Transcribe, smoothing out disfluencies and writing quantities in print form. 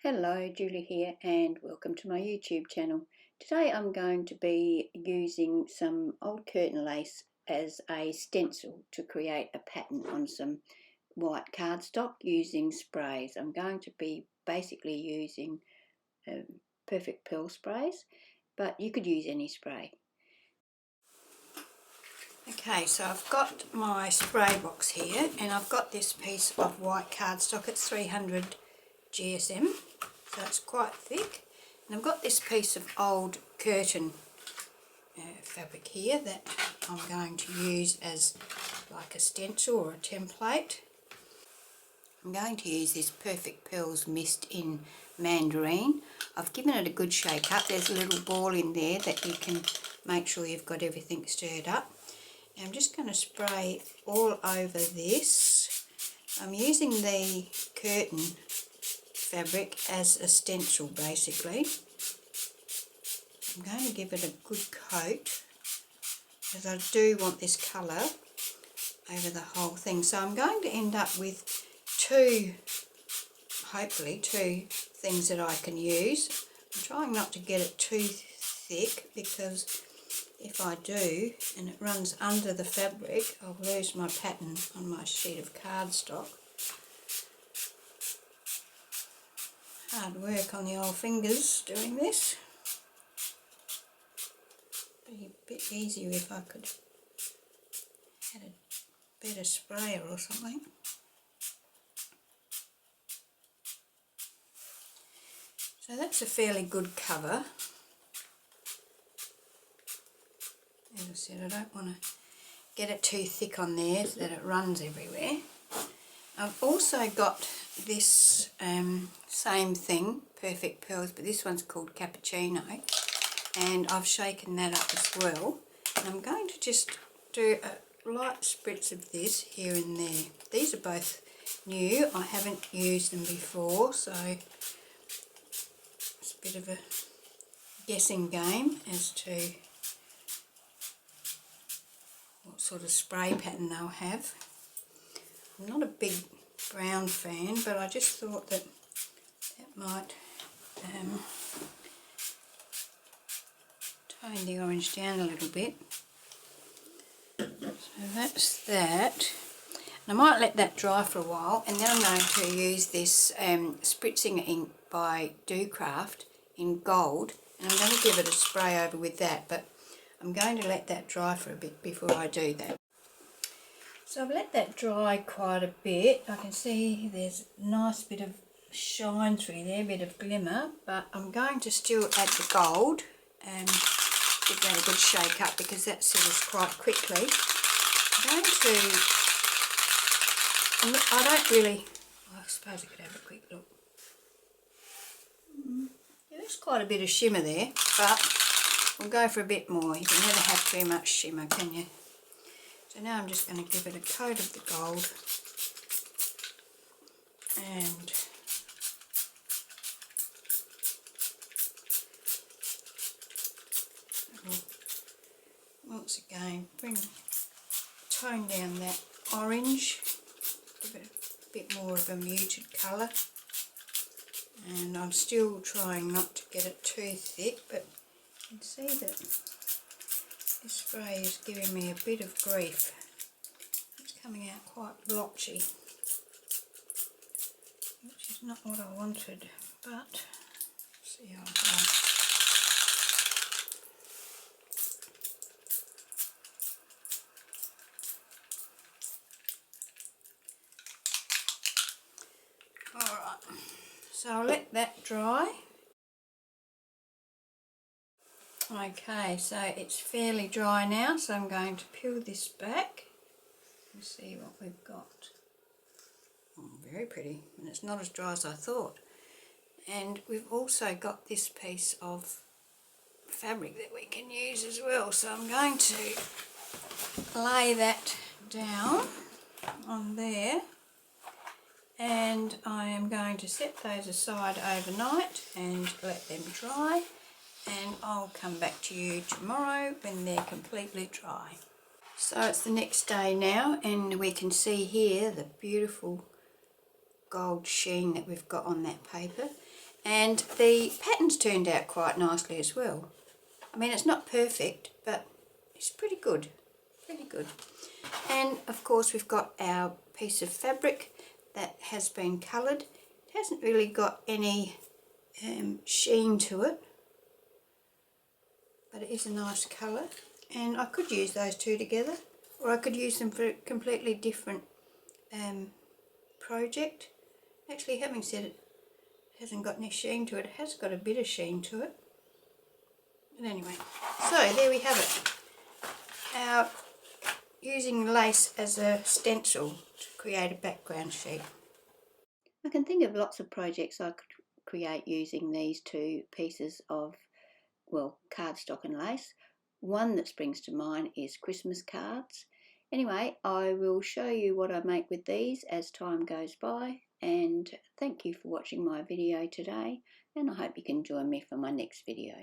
Hello, Julie here and welcome to my YouTube channel. Today I'm going to be using some old curtain lace as a stencil to create a pattern on some white cardstock using sprays. I'm going to be basically using Perfect Pearl sprays, but you could use any spray. Okay, so I've got my spray box here and I've got this piece of white cardstock. It's 300 GSM. So it's quite thick, and I've got this piece of old curtain fabric here that I'm going to use as like a stencil or a template. I'm going to use this Perfect Pearls Mist in Mandarin. I've given it a good shake up. There's a little ball in there that you can make sure you've got everything stirred up. And I'm just going to spray all over this. I'm using the curtain fabric as a stencil basically. I'm going to give it a good coat because I do want this colour over the whole thing. So I'm going to end up with hopefully two things that I can use. I'm trying not to get it too thick because if I do and it runs under the fabric, I'll lose my pattern on my sheet of cardstock. Hard work on the old fingers doing this. Be a bit easier if I could had a better sprayer or something. So that's a fairly good cover. As I said, I don't want to get it too thick on there so that it runs everywhere. I've also got this same thing, Perfect Pearls, but this one's called Cappuccino, and I've shaken that up as well. And I'm going to just do a light spritz of this here and there. These are both new. I haven't used them before, so it's a bit of a guessing game as to what sort of spray pattern they'll have. I'm not a big brown fan, but I just thought that might tone the orange down a little bit. So that's that. And I might let that dry for a while, and then I'm going to use this spritzing ink by Craft in gold, and I'm going to give it a spray over with that, but I'm going to let that dry for a bit before I do that. So I've let that dry quite a bit. I can see there's a nice bit of shine through there, a bit of glimmer, but I'm going to still add the gold and give that a good shake up because that settles quite quickly. I suppose I could have a quick look. Yeah, there's quite a bit of shimmer there, but we'll go for a bit more. You can never have too much shimmer, can you? So now I'm just going to give it a coat of the gold and once again tone down that orange, give it a bit more of a muted colour, and I'm still trying not to get it too thick, but you can see that this spray is giving me a bit of grief. It's coming out quite blotchy, which is not what I wanted, but see how I go. Alright, so I'll let that dry. Okay, so it's fairly dry now, so I'm going to peel this back and see what we've got. Oh, very pretty, and it's not as dry as I thought. And we've also got this piece of fabric that we can use as well, so I'm going to lay that down on there, and I am going to set those aside overnight and let them dry, and I'll come back to you tomorrow when they're completely dry. So it's the next day now, and we can see here the beautiful gold sheen that we've got on that paper, And the pattern's turned out quite nicely as well. I mean, it's not perfect, but it's pretty good, pretty good. And of course we've got our piece of fabric that has been coloured. It hasn't really got any sheen to it, but it is a nice colour, and I could use those two together, or I could use them for a completely different project. Actually, having said it hasn't got any sheen to it, it has got a bit of sheen to it. But anyway, so there we have it. Our using lace as a stencil to create a background sheet. I can think of lots of projects I could create using these two pieces of, well, cardstock and lace. One that springs to mind is Christmas cards. Anyway, I will show you what I make with these as time goes by, and thank you for watching my video today, and I hope you can join me for my next video.